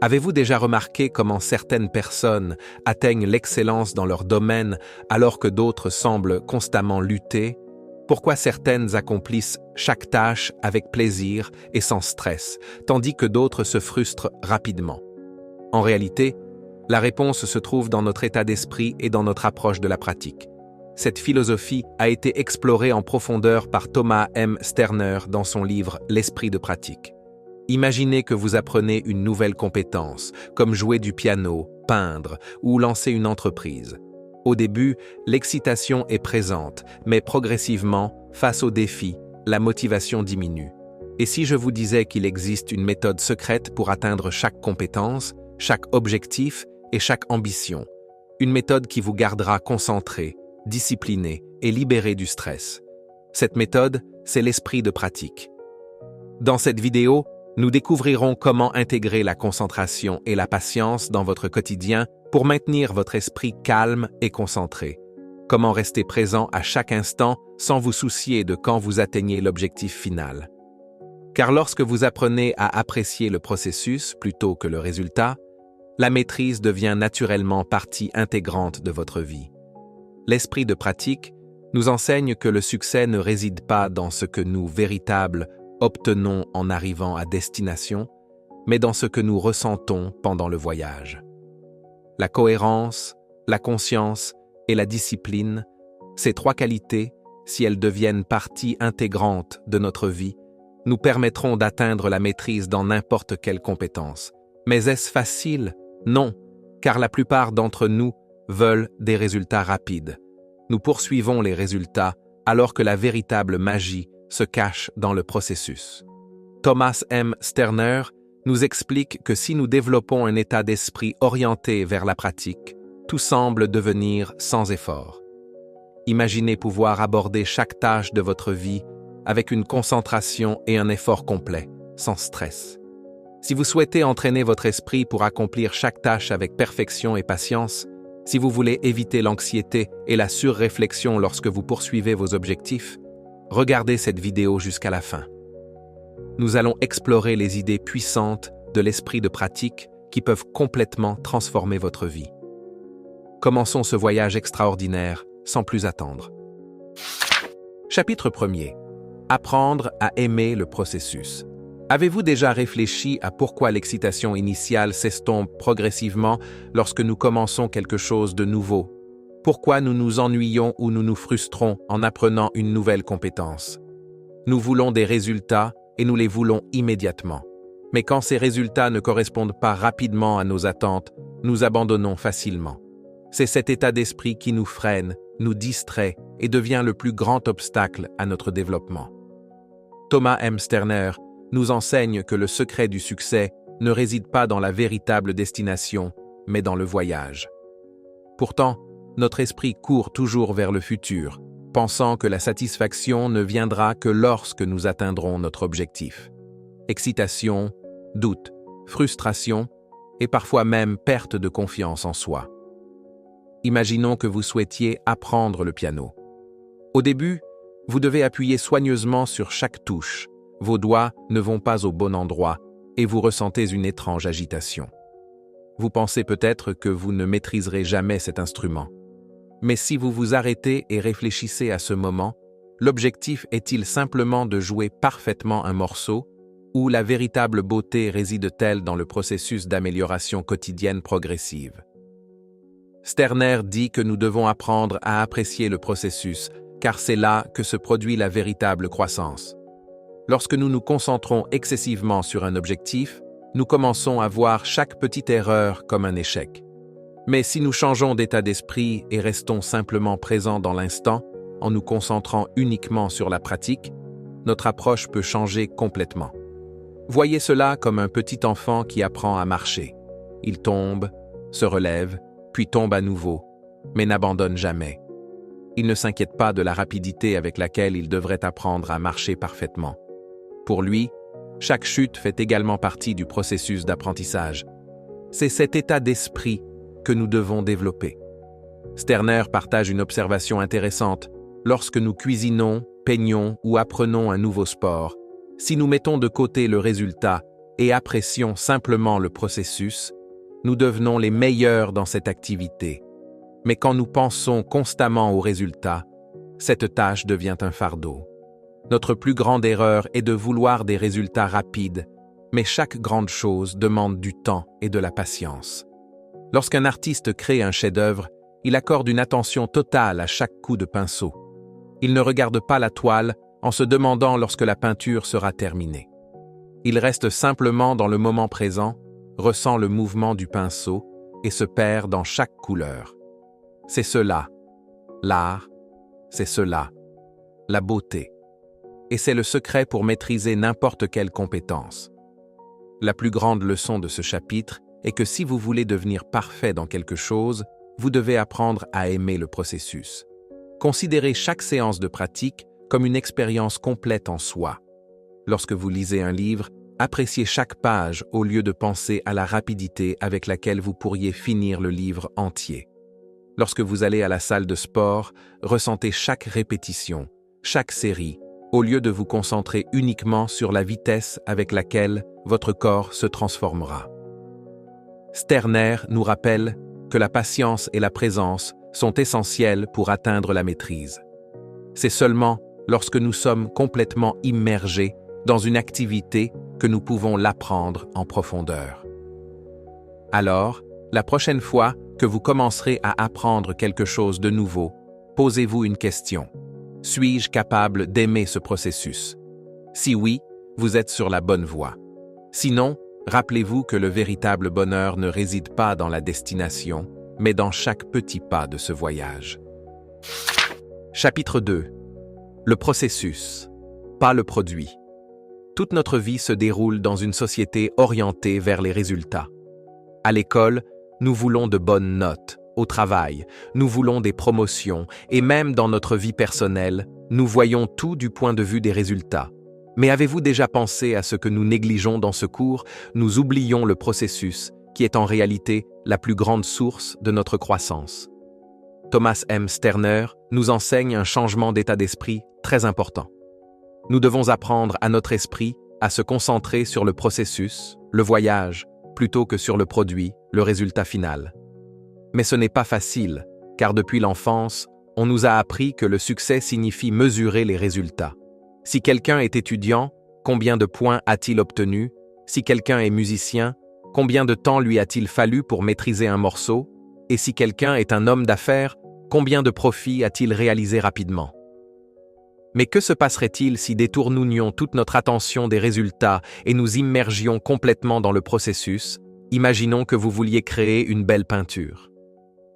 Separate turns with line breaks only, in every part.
Avez-vous déjà remarqué comment certaines personnes atteignent l'excellence dans leur domaine alors que d'autres semblent constamment lutter? Pourquoi certaines accomplissent chaque tâche avec plaisir et sans stress, tandis que d'autres se frustrent rapidement? En réalité, la réponse se trouve dans notre état d'esprit et dans notre approche de la pratique. Cette philosophie a été explorée en profondeur par Thomas M. Sterner dans son livre « L'esprit de pratique ». Imaginez que vous apprenez une nouvelle compétence, comme jouer du piano, peindre ou lancer une entreprise. Au début, l'excitation est présente, mais progressivement, face aux défis, la motivation diminue. Et si je vous disais qu'il existe une méthode secrète pour atteindre chaque compétence, chaque objectif et chaque ambition, une méthode qui vous gardera concentré, discipliné et libéré du stress. Cette méthode, c'est l'esprit de pratique. Dans cette vidéo, nous découvrirons comment intégrer la concentration et la patience dans votre quotidien pour maintenir votre esprit calme et concentré. Comment rester présent à chaque instant sans vous soucier de quand vous atteignez l'objectif final. Car lorsque vous apprenez à apprécier le processus plutôt que le résultat, la maîtrise devient naturellement partie intégrante de votre vie. L'esprit de pratique nous enseigne que le succès ne réside pas dans ce que nous, véritables, obtenons en arrivant à destination, mais dans ce que nous ressentons pendant le voyage. La cohérence, la conscience et la discipline, ces trois qualités, si elles deviennent partie intégrante de notre vie, nous permettront d'atteindre la maîtrise dans n'importe quelle compétence. Mais est-ce facile? Non, car la plupart d'entre nous veulent des résultats rapides. Nous poursuivons les résultats alors que la véritable magie se cache dans le processus. Thomas M. Sterner nous explique que si nous développons un état d'esprit orienté vers la pratique, tout semble devenir sans effort. Imaginez pouvoir aborder chaque tâche de votre vie avec une concentration et un effort complet, sans stress. Si vous souhaitez entraîner votre esprit pour accomplir chaque tâche avec perfection et patience, si vous voulez éviter l'anxiété et la surréflexion lorsque vous poursuivez vos objectifs, regardez cette vidéo jusqu'à la fin. Nous allons explorer les idées puissantes de l'esprit de pratique qui peuvent complètement transformer votre vie. Commençons ce voyage extraordinaire sans plus attendre. Chapitre 1er. Apprendre à aimer le processus. Avez-vous déjà réfléchi à pourquoi l'excitation initiale s'estompe progressivement lorsque nous commençons quelque chose de nouveau? Pourquoi nous nous ennuyons ou nous nous frustrons en apprenant une nouvelle compétence? Nous voulons des résultats et nous les voulons immédiatement. Mais quand ces résultats ne correspondent pas rapidement à nos attentes, nous abandonnons facilement. C'est cet état d'esprit qui nous freine, nous distrait et devient le plus grand obstacle à notre développement. Thomas M. Sterner nous enseigne que le secret du succès ne réside pas dans la véritable destination, mais dans le voyage. Pourtant, notre esprit court toujours vers le futur, pensant que la satisfaction ne viendra que lorsque nous atteindrons notre objectif. Excitation, doute, frustration et parfois même perte de confiance en soi. Imaginons que vous souhaitiez apprendre le piano. Au début, vous devez appuyer soigneusement sur chaque touche. Vos doigts ne vont pas au bon endroit et vous ressentez une étrange agitation. Vous pensez peut-être que vous ne maîtriserez jamais cet instrument. Mais si vous vous arrêtez et réfléchissez à ce moment, l'objectif est-il simplement de jouer parfaitement un morceau ou la véritable beauté réside-t-elle dans le processus d'amélioration quotidienne progressive? Sterner dit que nous devons apprendre à apprécier le processus, car c'est là que se produit la véritable croissance. Lorsque nous nous concentrons excessivement sur un objectif, nous commençons à voir chaque petite erreur comme un échec. Mais si nous changeons d'état d'esprit et restons simplement présents dans l'instant, en nous concentrant uniquement sur la pratique, notre approche peut changer complètement. Voyez cela comme un petit enfant qui apprend à marcher. Il tombe, se relève, puis tombe à nouveau, mais n'abandonne jamais. Il ne s'inquiète pas de la rapidité avec laquelle il devrait apprendre à marcher parfaitement. Pour lui, chaque chute fait également partie du processus d'apprentissage. C'est cet état d'esprit que nous devons développer. Sterner partage une observation intéressante. Lorsque nous cuisinons, peignons ou apprenons un nouveau sport, si nous mettons de côté le résultat, et apprécions simplement le processus, nous devenons les meilleurs dans cette activité. Mais quand nous pensons constamment aux résultats, cette tâche devient un fardeau. Notre plus grande erreur est de vouloir des résultats rapides, mais chaque grande chose demande du temps et de la patience. Lorsqu'un artiste crée un chef-d'œuvre, il accorde une attention totale à chaque coup de pinceau. Il ne regarde pas la toile en se demandant lorsque la peinture sera terminée. Il reste simplement dans le moment présent, ressent le mouvement du pinceau et se perd dans chaque couleur. C'est cela, l'art, c'est cela, la beauté. Et c'est le secret pour maîtriser n'importe quelle compétence. La plus grande leçon de ce chapitre est que si vous voulez devenir parfait dans quelque chose, vous devez apprendre à aimer le processus. Considérez chaque séance de pratique comme une expérience complète en soi. Lorsque vous lisez un livre, appréciez chaque page au lieu de penser à la rapidité avec laquelle vous pourriez finir le livre entier. Lorsque vous allez à la salle de sport, ressentez chaque répétition, chaque série, au lieu de vous concentrer uniquement sur la vitesse avec laquelle votre corps se transformera. Sterner nous rappelle que la patience et la présence sont essentielles pour atteindre la maîtrise. C'est seulement lorsque nous sommes complètement immergés dans une activité que nous pouvons l'apprendre en profondeur. Alors, la prochaine fois que vous commencerez à apprendre quelque chose de nouveau, posez-vous une question. Suis-je capable d'aimer ce processus? Si oui, vous êtes sur la bonne voie. Sinon, rappelez-vous que le véritable bonheur ne réside pas dans la destination, mais dans chaque petit pas de ce voyage. Chapitre 2. Le processus, pas le produit. Toute notre vie se déroule dans une société orientée vers les résultats. À l'école, nous voulons de bonnes notes. Au travail, nous voulons des promotions et même dans notre vie personnelle, nous voyons tout du point de vue des résultats. Mais avez-vous déjà pensé à ce que nous négligeons dans ce cours? Nous oublions le processus, qui est en réalité la plus grande source de notre croissance. Thomas M. Sterner nous enseigne un changement d'état d'esprit très important. Nous devons apprendre à notre esprit à se concentrer sur le processus, le voyage, plutôt que sur le produit, le résultat final. Mais ce n'est pas facile, car depuis l'enfance, on nous a appris que le succès signifie mesurer les résultats. Si quelqu'un est étudiant, combien de points a-t-il obtenu? Si quelqu'un est musicien, combien de temps lui a-t-il fallu pour maîtriser un morceau? Et si quelqu'un est un homme d'affaires, combien de profits a-t-il réalisé rapidement? Mais que se passerait-il si détournions toute notre attention des résultats et nous immergions complètement dans le processus? Imaginons que vous vouliez créer une belle peinture.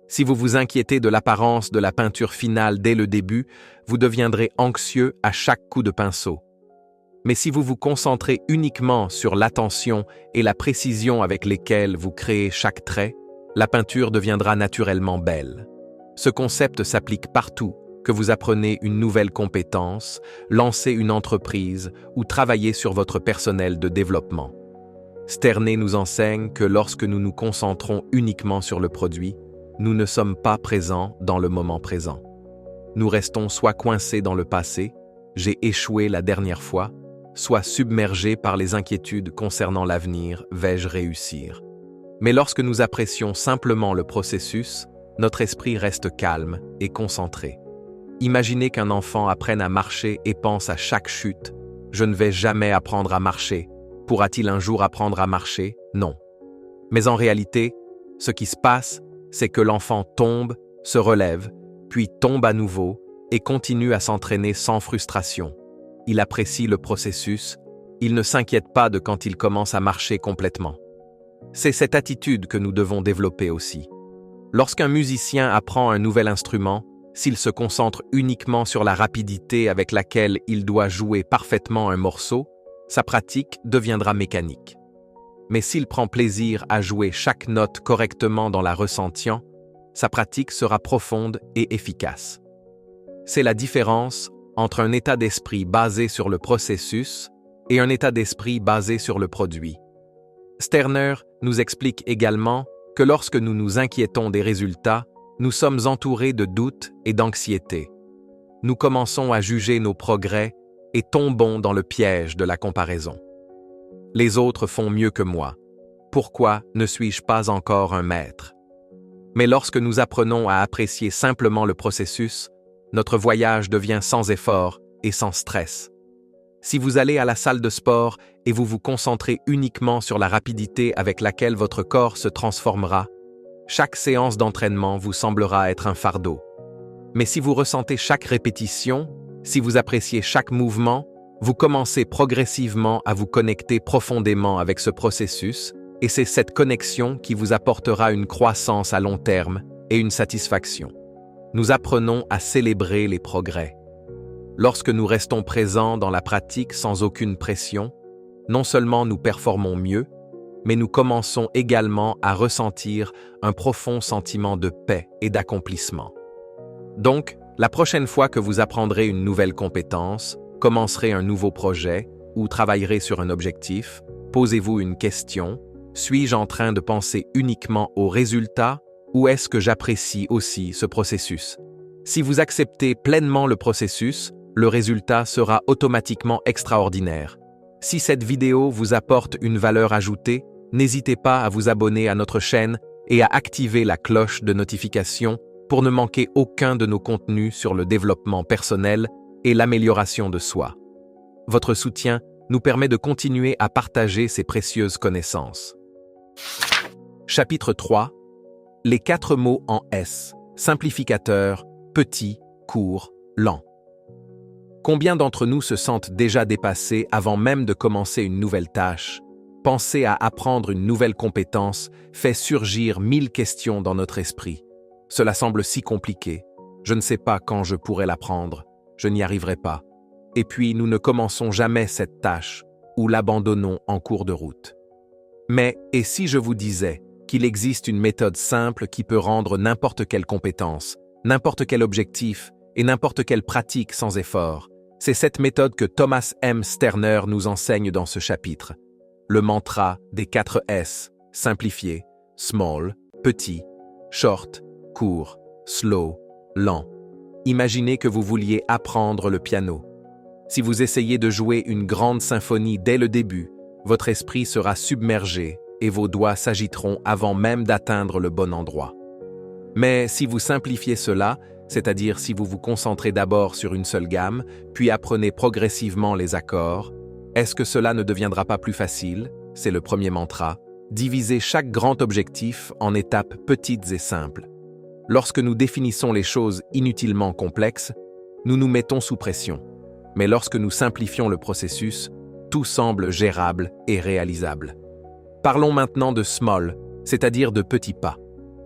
Si vous vous inquiétez de l'apparence de la peinture finale dès le début, vous deviendrez anxieux à chaque coup de pinceau. Mais si vous vous concentrez uniquement sur l'attention et la précision avec lesquelles vous créez chaque trait, la peinture deviendra naturellement belle. Ce concept s'applique partout, que vous apprenez une nouvelle compétence, lancez une entreprise ou travaillez sur votre personnel de développement. Sterner nous enseigne que lorsque nous nous concentrons uniquement sur le produit, nous ne sommes pas présents dans le moment présent. Nous restons soit coincés dans le passé, j'ai échoué la dernière fois, soit submergés par les inquiétudes concernant l'avenir, vais-je réussir? Mais lorsque nous apprécions simplement le processus, notre esprit reste calme et concentré. Imaginez qu'un enfant apprenne à marcher et pense à chaque chute. Je ne vais jamais apprendre à marcher. Pourra-t-il un jour apprendre à marcher? Non. Mais en réalité, ce qui se passe, c'est que l'enfant tombe, se relève, puis tombe à nouveau et continue à s'entraîner sans frustration. Il apprécie le processus, il ne s'inquiète pas de quand il commence à marcher complètement. C'est cette attitude que nous devons développer aussi. Lorsqu'un musicien apprend un nouvel instrument, s'il se concentre uniquement sur la rapidité avec laquelle il doit jouer parfaitement un morceau, sa pratique deviendra mécanique. Mais s'il prend plaisir à jouer chaque note correctement dans la ressentant, sa pratique sera profonde et efficace. C'est la différence entre un état d'esprit basé sur le processus et un état d'esprit basé sur le produit. Sterner nous explique également que lorsque nous nous inquiétons des résultats, nous sommes entourés de doutes et d'anxiété. Nous commençons à juger nos progrès et tombons dans le piège de la comparaison. Les autres font mieux que moi. Pourquoi ne suis-je pas encore un maître? Mais lorsque nous apprenons à apprécier simplement le processus, notre voyage devient sans effort et sans stress. Si vous allez à la salle de sport et vous vous concentrez uniquement sur la rapidité avec laquelle votre corps se transformera, chaque séance d'entraînement vous semblera être un fardeau. Mais si vous ressentez chaque répétition, si vous appréciez chaque mouvement, vous commencez progressivement à vous connecter profondément avec ce processus, et c'est cette connexion qui vous apportera une croissance à long terme et une satisfaction. Nous apprenons à célébrer les progrès. Lorsque nous restons présents dans la pratique sans aucune pression, non seulement nous performons mieux, mais nous commençons également à ressentir un profond sentiment de paix et d'accomplissement. Donc, la prochaine fois que vous apprendrez une nouvelle compétence, commencerez un nouveau projet ou travaillerez sur un objectif, posez-vous une question: suis-je en train de penser uniquement au résultat ou est-ce que j'apprécie aussi ce processus? Si vous acceptez pleinement le processus, le résultat sera automatiquement extraordinaire. Si cette vidéo vous apporte une valeur ajoutée, n'hésitez pas à vous abonner à notre chaîne et à activer la cloche de notification pour ne manquer aucun de nos contenus sur le développement personnel et l'amélioration de soi. Votre soutien nous permet de continuer à partager ces précieuses connaissances. Chapitre 3. Les 4 mots en S. Simplificateur, petit, court, lent. Combien d'entre nous se sentent déjà dépassés avant même de commencer une nouvelle tâche? Penser à apprendre une nouvelle compétence fait surgir 1000 questions dans notre esprit. Cela semble si compliqué. Je ne sais pas quand je pourrai l'apprendre. Je n'y arriverai pas. Et puis nous ne commençons jamais cette tâche ou l'abandonnons en cours de route. Mais, et si je vous disais qu'il existe une méthode simple qui peut rendre n'importe quelle compétence, n'importe quel objectif et n'importe quelle pratique sans effort? C'est cette méthode que Thomas M. Sterner nous enseigne dans ce chapitre. Le mantra des 4 S, simplifié, small, petit, short, court, slow, lent. Imaginez que vous vouliez apprendre le piano. Si vous essayez de jouer une grande symphonie dès le début, votre esprit sera submergé et vos doigts s'agiteront avant même d'atteindre le bon endroit. Mais si vous simplifiez cela, c'est-à-dire si vous vous concentrez d'abord sur une seule gamme, puis apprenez progressivement les accords, est-ce que cela ne deviendra pas plus facile? C'est le premier mantra. Divisez chaque grand objectif en étapes petites et simples. Lorsque nous définissons les choses inutilement complexes, nous nous mettons sous pression. Mais lorsque nous simplifions le processus, tout semble gérable et réalisable. Parlons maintenant de small, c'est-à-dire de petits pas.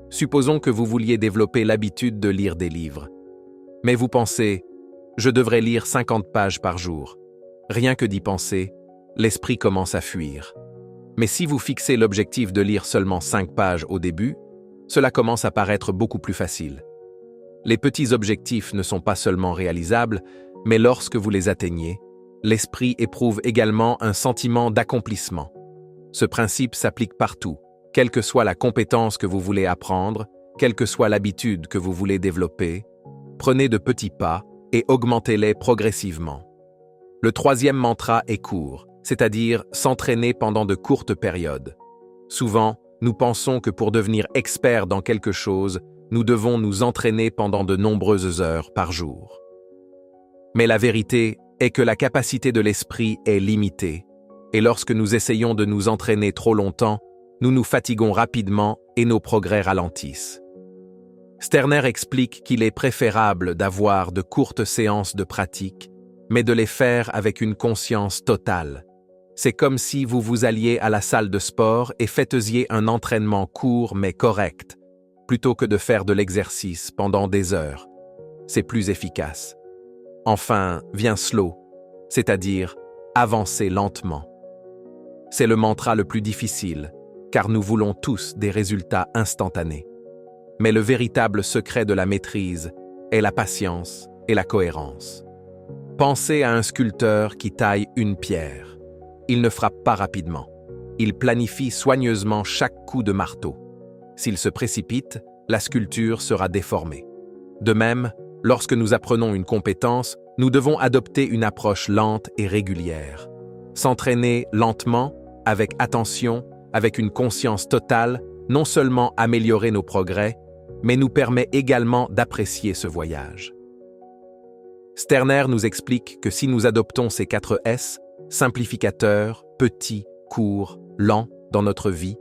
Supposons que vous vouliez développer l'habitude de lire des livres. Mais vous pensez, je devrais lire 50 pages par jour. Rien que d'y penser, l'esprit commence à fuir. Mais si vous fixez l'objectif de lire seulement 5 pages au début, cela commence à paraître beaucoup plus facile. Les petits objectifs ne sont pas seulement réalisables, mais lorsque vous les atteignez, l'esprit éprouve également un sentiment d'accomplissement. Ce principe s'applique partout, quelle que soit la compétence que vous voulez apprendre, quelle que soit l'habitude que vous voulez développer. Prenez de petits pas et augmentez-les progressivement. Le troisième mantra est court, c'est-à-dire s'entraîner pendant de courtes périodes. Souvent, nous pensons que pour devenir expert dans quelque chose, nous devons nous entraîner pendant de nombreuses heures par jour. Mais la vérité est que la capacité de l'esprit est limitée, et lorsque nous essayons de nous entraîner trop longtemps, nous nous fatiguons rapidement et nos progrès ralentissent. Sterner explique qu'il est préférable d'avoir de courtes séances de pratique, mais de les faire avec une conscience totale. C'est comme si vous vous alliez à la salle de sport et faisiez un entraînement court mais correct, plutôt que de faire de l'exercice pendant des heures. C'est plus efficace. Enfin, vient slow, c'est-à-dire avancer lentement. C'est le mantra le plus difficile, car nous voulons tous des résultats instantanés. Mais le véritable secret de la maîtrise est la patience et la cohérence. Pensez à un sculpteur qui taille une pierre. Il ne frappe pas rapidement. Il planifie soigneusement chaque coup de marteau. S'il se précipite, la sculpture sera déformée. De même, lorsque nous apprenons une compétence, nous devons adopter une approche lente et régulière. S'entraîner lentement, avec attention, avec une conscience totale, non seulement améliorer nos progrès, mais nous permet également d'apprécier ce voyage. Sterner nous explique que si nous adoptons ces 4 S, simplificateur, petit, court, lent, dans notre vie,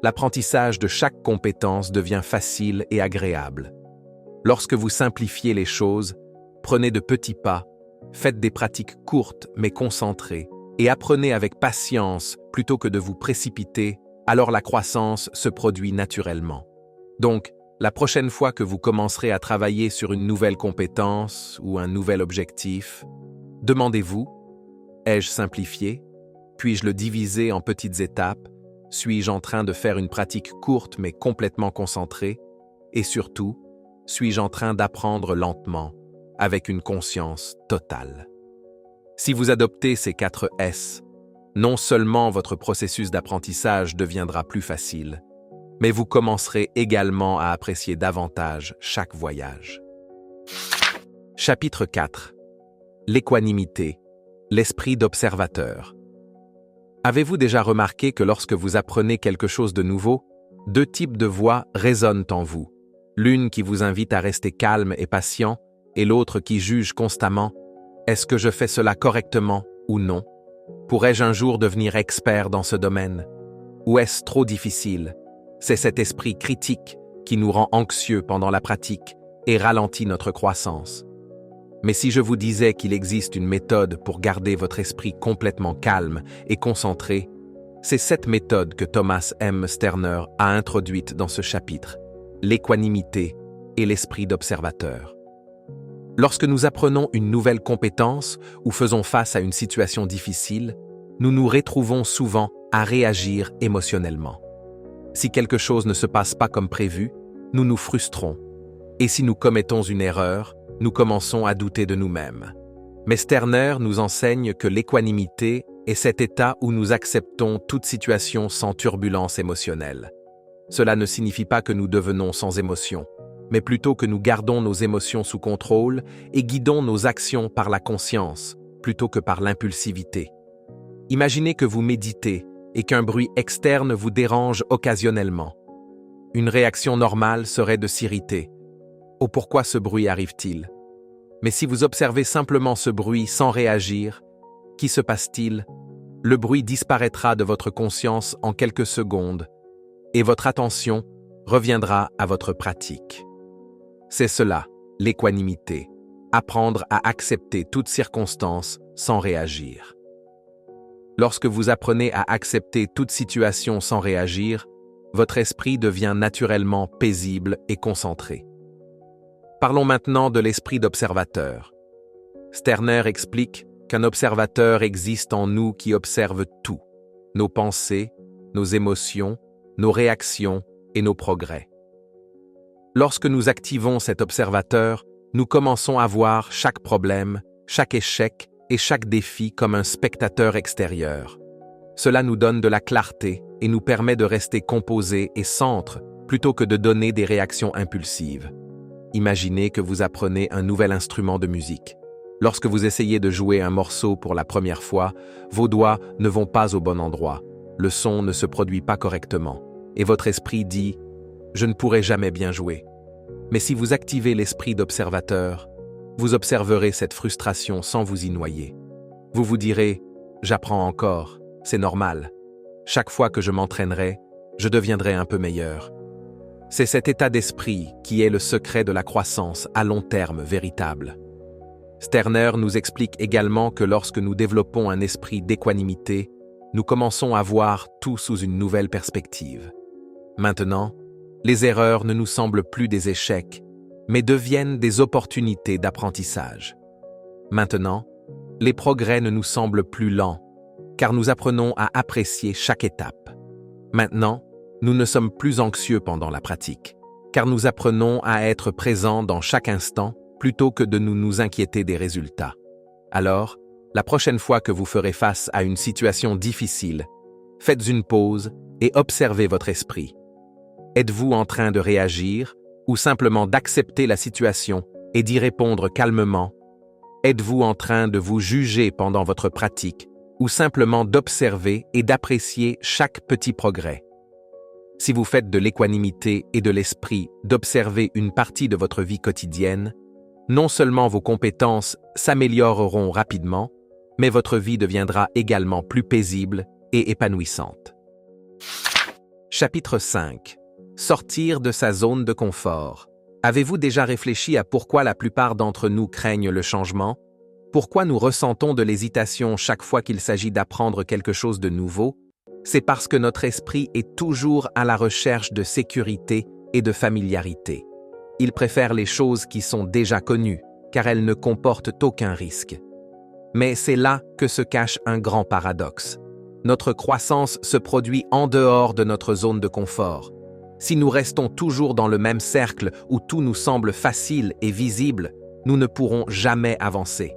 l'apprentissage de chaque compétence devient facile et agréable. Lorsque vous simplifiez les choses, prenez de petits pas, faites des pratiques courtes mais concentrées, et apprenez avec patience plutôt que de vous précipiter, alors la croissance se produit naturellement. Donc, la prochaine fois que vous commencerez à travailler sur une nouvelle compétence ou un nouvel objectif, demandez-vous, ai-je simplifié? Puis-je le diviser en petites étapes? Suis-je en train de faire une pratique courte mais complètement concentrée? Et surtout, suis-je en train d'apprendre lentement, avec une conscience totale? Si vous adoptez ces 4 S, non seulement votre processus d'apprentissage deviendra plus facile, mais vous commencerez également à apprécier davantage chaque voyage. Chapitre 4. L'équanimité, l'esprit d'observateur. Avez-vous déjà remarqué que lorsque vous apprenez quelque chose de nouveau, 2 types de voix résonnent en vous, l'une qui vous invite à rester calme et patient, et l'autre qui juge constamment « Est-ce que je fais cela correctement ou non? Pourrais-je un jour devenir expert dans ce domaine? Ou est-ce trop difficile ?» C'est cet esprit critique qui nous rend anxieux pendant la pratique et ralentit notre croissance. Mais si je vous disais qu'il existe une méthode pour garder votre esprit complètement calme et concentré, c'est cette méthode que Thomas M. Sterner a introduite dans ce chapitre, l'équanimité et l'esprit d'observateur. Lorsque nous apprenons une nouvelle compétence ou faisons face à une situation difficile, nous nous retrouvons souvent à réagir émotionnellement. Si quelque chose ne se passe pas comme prévu, nous nous frustrons. Et si nous commettons une erreur, nous commençons à douter de nous-mêmes. Mais Sterner nous enseigne que l'équanimité est cet état où nous acceptons toute situation sans turbulence émotionnelle. Cela ne signifie pas que nous devenons sans émotion, mais plutôt que nous gardons nos émotions sous contrôle et guidons nos actions par la conscience, plutôt que par l'impulsivité. Imaginez que vous méditez et qu'un bruit externe vous dérange occasionnellement. Une réaction normale serait de s'irriter. Oh, pourquoi ce bruit arrive-t-il? Mais si vous observez simplement ce bruit sans réagir, qu'y se passe-t-il? Le bruit disparaîtra de votre conscience en quelques secondes et votre attention reviendra à votre pratique. C'est cela, l'équanimité, apprendre à accepter toute circonstance sans réagir. Lorsque vous apprenez à accepter toute situation sans réagir, votre esprit devient naturellement paisible et concentré. Parlons maintenant de l'esprit d'observateur. Sterner explique qu'un observateur existe en nous qui observe tout, nos pensées, nos émotions, nos réactions et nos progrès. Lorsque nous activons cet observateur, nous commençons à voir chaque problème, chaque échec et chaque défi comme un spectateur extérieur. Cela nous donne de la clarté et nous permet de rester composés et centres plutôt que de donner des réactions impulsives. Imaginez que vous apprenez un nouvel instrument de musique. Lorsque vous essayez de jouer un morceau pour la première fois, vos doigts ne vont pas au bon endroit, le son ne se produit pas correctement, et votre esprit dit « Je ne pourrai jamais bien jouer ». Mais si vous activez l'esprit d'observateur, vous observerez cette frustration sans vous y noyer. Vous vous direz « J'apprends encore, c'est normal. Chaque fois que je m'entraînerai, je deviendrai un peu meilleur. » C'est cet état d'esprit qui est le secret de la croissance à long terme véritable. Sterner nous explique également que lorsque nous développons un esprit d'équanimité, nous commençons à voir tout sous une nouvelle perspective. Maintenant, les erreurs ne nous semblent plus des échecs, mais deviennent des opportunités d'apprentissage. Maintenant, les progrès ne nous semblent plus lents, car nous apprenons à apprécier chaque étape. Maintenant, nous ne sommes plus anxieux pendant la pratique, car nous apprenons à être présents dans chaque instant plutôt que de nous inquiéter des résultats. Alors, la prochaine fois que vous ferez face à une situation difficile, faites une pause et observez votre esprit. Êtes-vous en train de réagir ou simplement d'accepter la situation et d'y répondre calmement? Êtes-vous en train de vous juger pendant votre pratique ou simplement d'observer et d'apprécier chaque petit progrès. Si vous faites de l'équanimité et de l'esprit d'observer une partie de votre vie quotidienne, non seulement vos compétences s'amélioreront rapidement, mais votre vie deviendra également plus paisible et épanouissante. Chapitre 5. Sortir de sa zone de confort. Avez-vous déjà réfléchi à pourquoi la plupart d'entre nous craignent le changement? Pourquoi nous ressentons de l'hésitation chaque fois qu'il s'agit d'apprendre quelque chose de nouveau? C'est parce que notre esprit est toujours à la recherche de sécurité et de familiarité. Il préfère les choses qui sont déjà connues, car elles ne comportent aucun risque. Mais c'est là que se cache un grand paradoxe. Notre croissance se produit en dehors de notre zone de confort. Si nous restons toujours dans le même cercle où tout nous semble facile et visible, nous ne pourrons jamais avancer.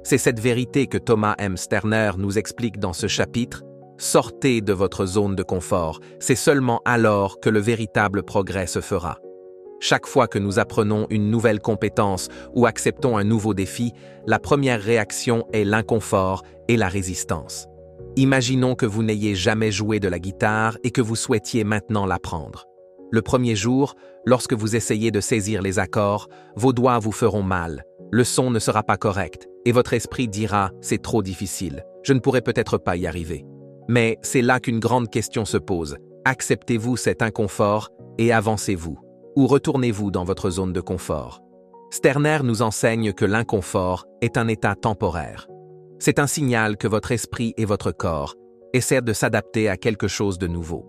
C'est cette vérité que Thomas M. Sterner nous explique dans ce chapitre. Sortez de votre zone de confort, c'est seulement alors que le véritable progrès se fera. Chaque fois que nous apprenons une nouvelle compétence ou acceptons un nouveau défi, la première réaction est l'inconfort et la résistance. Imaginons que vous n'ayez jamais joué de la guitare et que vous souhaitiez maintenant l'apprendre. Le premier jour, lorsque vous essayez de saisir les accords, vos doigts vous feront mal, le son ne sera pas correct et votre esprit dira « c'est trop difficile, je ne pourrai peut-être pas y arriver ». Mais c'est là qu'une grande question se pose. Acceptez-vous cet inconfort et avancez-vous? Ou retournez-vous dans votre zone de confort? Sterner nous enseigne que l'inconfort est un état temporaire. C'est un signal que votre esprit et votre corps essaient de s'adapter à quelque chose de nouveau.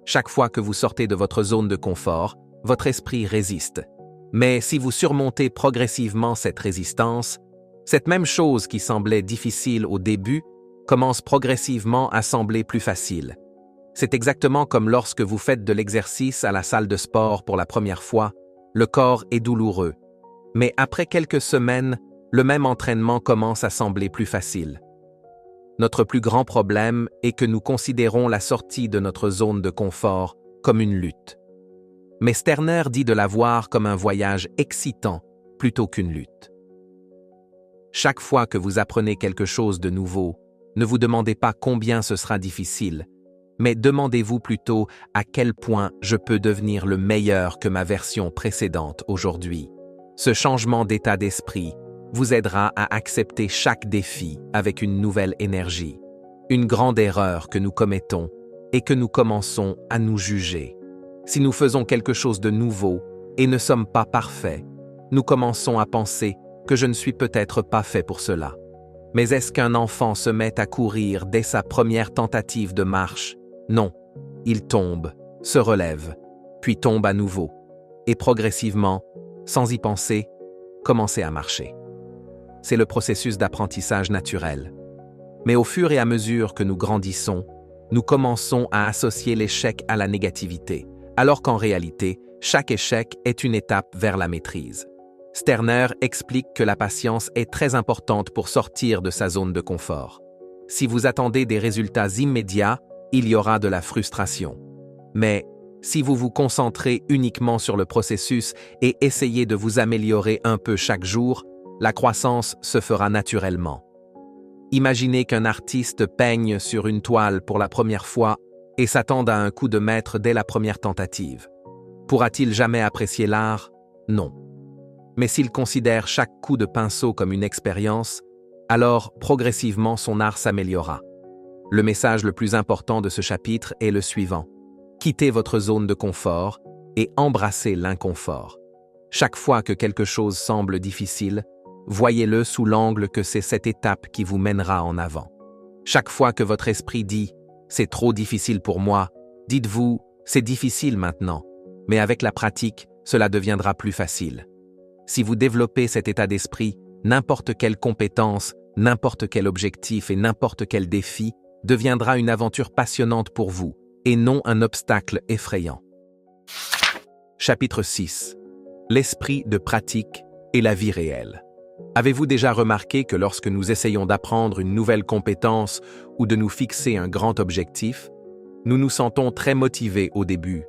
Chaque fois que vous sortez de votre zone de confort, votre esprit résiste. Mais si vous surmontez progressivement cette résistance, cette même chose qui semblait difficile au début commence progressivement à sembler plus facile. C'est exactement comme lorsque vous faites de l'exercice à la salle de sport pour la première fois, le corps est douloureux. Mais après quelques semaines, le même entraînement commence à sembler plus facile. Notre plus grand problème est que nous considérons la sortie de notre zone de confort comme une lutte. Mais Sterner dit de la voir comme un voyage excitant plutôt qu'une lutte. Chaque fois que vous apprenez quelque chose de nouveau, ne vous demandez pas combien ce sera difficile, mais demandez-vous plutôt à quel point je peux devenir le meilleur que ma version précédente aujourd'hui. Ce changement d'état d'esprit vous aidera à accepter chaque défi avec une nouvelle énergie. Une grande erreur que nous commettons est que nous commençons à nous juger. Si nous faisons quelque chose de nouveau et ne sommes pas parfaits, nous commençons à penser que je ne suis peut-être pas fait pour cela. Mais est-ce qu'un enfant se met à courir dès sa première tentative de marche? Non. Il tombe, se relève, puis tombe à nouveau. Et progressivement, sans y penser, commencer à marcher. C'est le processus d'apprentissage naturel. Mais au fur et à mesure que nous grandissons, nous commençons à associer l'échec à la négativité, alors qu'en réalité, chaque échec est une étape vers la maîtrise. Sterner explique que la patience est très importante pour sortir de sa zone de confort. Si vous attendez des résultats immédiats, il y aura de la frustration. Mais si vous vous concentrez uniquement sur le processus et essayez de vous améliorer un peu chaque jour, la croissance se fera naturellement. Imaginez qu'un artiste peigne sur une toile pour la première fois et s'attende à un coup de maître dès la première tentative. Pourra-t-il jamais apprécier l'art? Non. Mais s'il considère chaque coup de pinceau comme une expérience, alors progressivement son art s'améliorera. Le message le plus important de ce chapitre est le suivant. Quittez votre zone de confort et embrassez l'inconfort. Chaque fois que quelque chose semble difficile, voyez-le sous l'angle que c'est cette étape qui vous mènera en avant. Chaque fois que votre esprit dit « c'est trop difficile pour moi », dites-vous « c'est difficile maintenant », mais avec la pratique, cela deviendra plus facile. Si vous développez cet état d'esprit, n'importe quelle compétence, n'importe quel objectif et n'importe quel défi deviendra une aventure passionnante pour vous, et non un obstacle effrayant. Chapitre 6. L'esprit de pratique et la vie réelle. Avez-vous déjà remarqué que lorsque nous essayons d'apprendre une nouvelle compétence ou de nous fixer un grand objectif, nous nous sentons très motivés au début,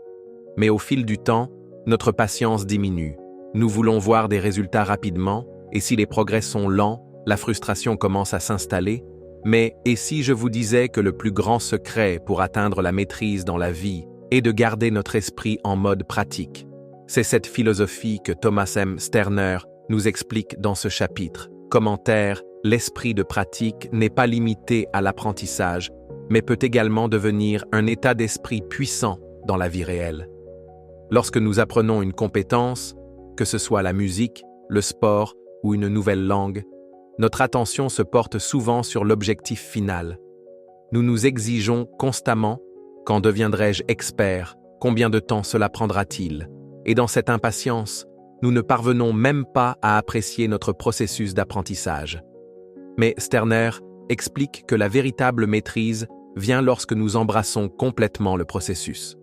mais au fil du temps, notre patience diminue. Nous voulons voir des résultats rapidement, et si les progrès sont lents, la frustration commence à s'installer. Mais et si je vous disais que le plus grand secret pour atteindre la maîtrise dans la vie est de garder notre esprit en mode pratique? C'est cette philosophie que Thomas M. Sterner nous explique dans ce chapitre. Commentaire: l'esprit de pratique n'est pas limité à l'apprentissage, mais peut également devenir un état d'esprit puissant dans la vie réelle. Lorsque nous apprenons une compétence, que ce soit la musique, le sport ou une nouvelle langue, notre attention se porte souvent sur l'objectif final. Nous nous exigeons constamment: quand deviendrai-je expert? Combien de temps cela prendra-t-il? Et dans cette impatience, nous ne parvenons même pas à apprécier notre processus d'apprentissage. Mais Sterner explique que la véritable maîtrise vient lorsque nous embrassons complètement le processus.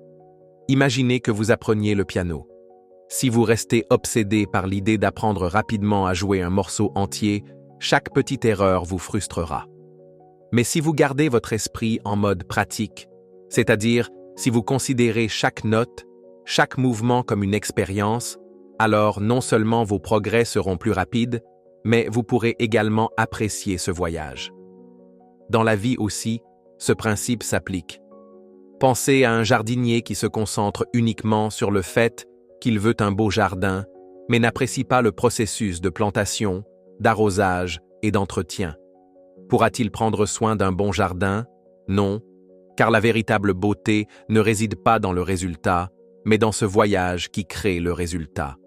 Imaginez que vous appreniez le piano. Si vous restez obsédé par l'idée d'apprendre rapidement à jouer un morceau entier, chaque petite erreur vous frustrera. Mais si vous gardez votre esprit en mode pratique, c'est-à-dire si vous considérez chaque note, chaque mouvement comme une expérience, alors non seulement vos progrès seront plus rapides, mais vous pourrez également apprécier ce voyage. Dans la vie aussi, ce principe s'applique. Pensez à un jardinier qui se concentre uniquement sur le fait qu'il veut un beau jardin, mais n'apprécie pas le processus de plantation, d'arrosage et d'entretien. Pourra-t-il prendre soin d'un bon jardin? Non, car la véritable beauté ne réside pas dans le résultat, mais dans ce voyage qui crée le résultat.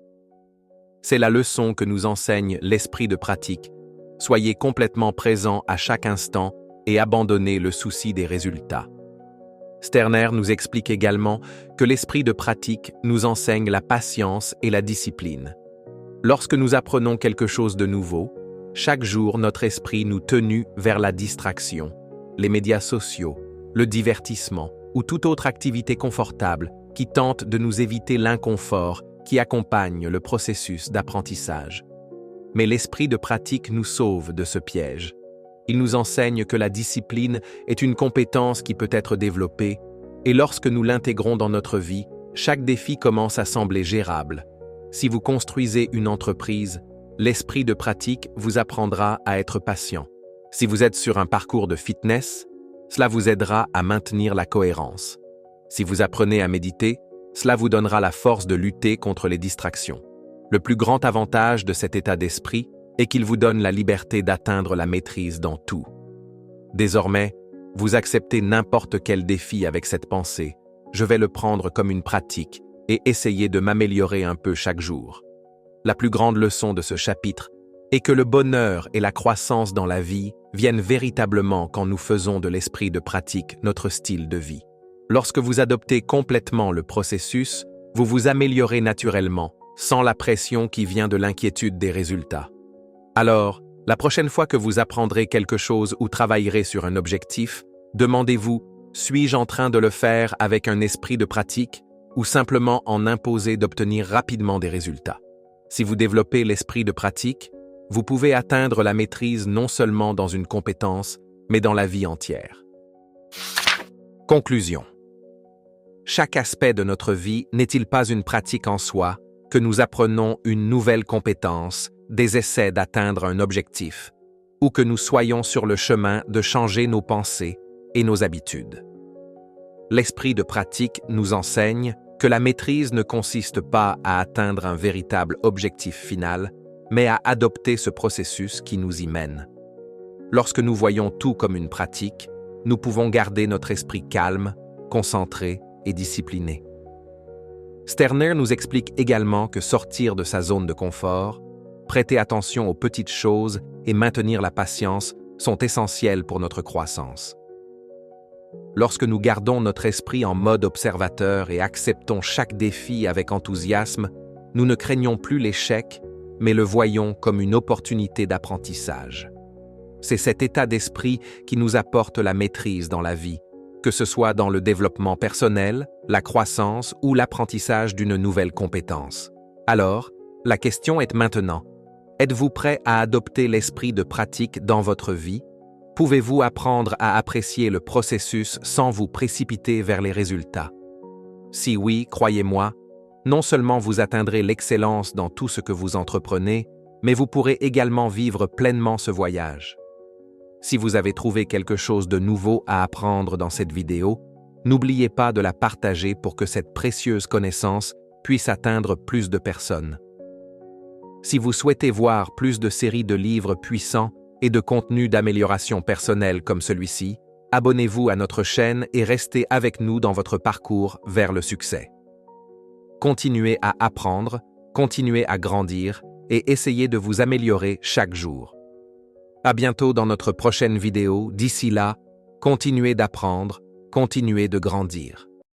C'est la leçon que nous enseigne l'esprit de pratique. Soyez complètement présent à chaque instant et abandonnez le souci des résultats. Sterner nous explique également que l'esprit de pratique nous enseigne la patience et la discipline. Lorsque nous apprenons quelque chose de nouveau, chaque jour notre esprit nous tenu vers la distraction, les médias sociaux, le divertissement ou toute autre activité confortable qui tente de nous éviter l'inconfort qui accompagne le processus d'apprentissage. Mais l'esprit de pratique nous sauve de ce piège. Il nous enseigne que la discipline est une compétence qui peut être développée, et lorsque nous l'intégrons dans notre vie, chaque défi commence à sembler gérable. Si vous construisez une entreprise, l'esprit de pratique vous apprendra à être patient. Si vous êtes sur un parcours de fitness, cela vous aidera à maintenir la cohérence. Si vous apprenez à méditer, cela vous donnera la force de lutter contre les distractions. Le plus grand avantage de cet état d'esprit est qu'il vous donne la liberté d'atteindre la maîtrise dans tout. Désormais, vous acceptez n'importe quel défi avec cette pensée: je vais le prendre comme une pratique et essayer de m'améliorer un peu chaque jour. La plus grande leçon de ce chapitre est que le bonheur et la croissance dans la vie viennent véritablement quand nous faisons de l'esprit de pratique notre style de vie. Lorsque vous adoptez complètement le processus, vous vous améliorez naturellement, sans la pression qui vient de l'inquiétude des résultats. Alors, la prochaine fois que vous apprendrez quelque chose ou travaillerez sur un objectif, demandez-vous: suis-je en train de le faire avec un esprit de pratique ou simplement en imposer d'obtenir rapidement des résultats? Si vous développez l'esprit de pratique, vous pouvez atteindre la maîtrise non seulement dans une compétence, mais dans la vie entière. Conclusion. Chaque aspect de notre vie n'est-il pas une pratique en soi, que nous apprenons une nouvelle compétence, des essais d'atteindre un objectif, ou que nous soyons sur le chemin de changer nos pensées et nos habitudes? L'esprit de pratique nous enseigne que la maîtrise ne consiste pas à atteindre un véritable objectif final, mais à adopter ce processus qui nous y mène. Lorsque nous voyons tout comme une pratique, nous pouvons garder notre esprit calme, concentré et discipliné. Sterner nous explique également que sortir de sa zone de confort, prêter attention aux petites choses et maintenir la patience sont essentiels pour notre croissance. Lorsque nous gardons notre esprit en mode observateur et acceptons chaque défi avec enthousiasme, nous ne craignons plus l'échec, mais le voyons comme une opportunité d'apprentissage. C'est cet état d'esprit qui nous apporte la maîtrise dans la vie, que ce soit dans le développement personnel, la croissance ou l'apprentissage d'une nouvelle compétence. Alors, la question est maintenant: êtes-vous prêt à adopter l'esprit de pratique dans votre vie? Pouvez-vous apprendre à apprécier le processus sans vous précipiter vers les résultats? Si oui, croyez-moi, non seulement vous atteindrez l'excellence dans tout ce que vous entreprenez, mais vous pourrez également vivre pleinement ce voyage. Si vous avez trouvé quelque chose de nouveau à apprendre dans cette vidéo, n'oubliez pas de la partager pour que cette précieuse connaissance puisse atteindre plus de personnes. Si vous souhaitez voir plus de séries de livres puissants et de contenus d'amélioration personnelle comme celui-ci, abonnez-vous à notre chaîne et restez avec nous dans votre parcours vers le succès. Continuez à apprendre, continuez à grandir et essayez de vous améliorer chaque jour. À bientôt dans notre prochaine vidéo. D'ici là, continuez d'apprendre, continuez de grandir.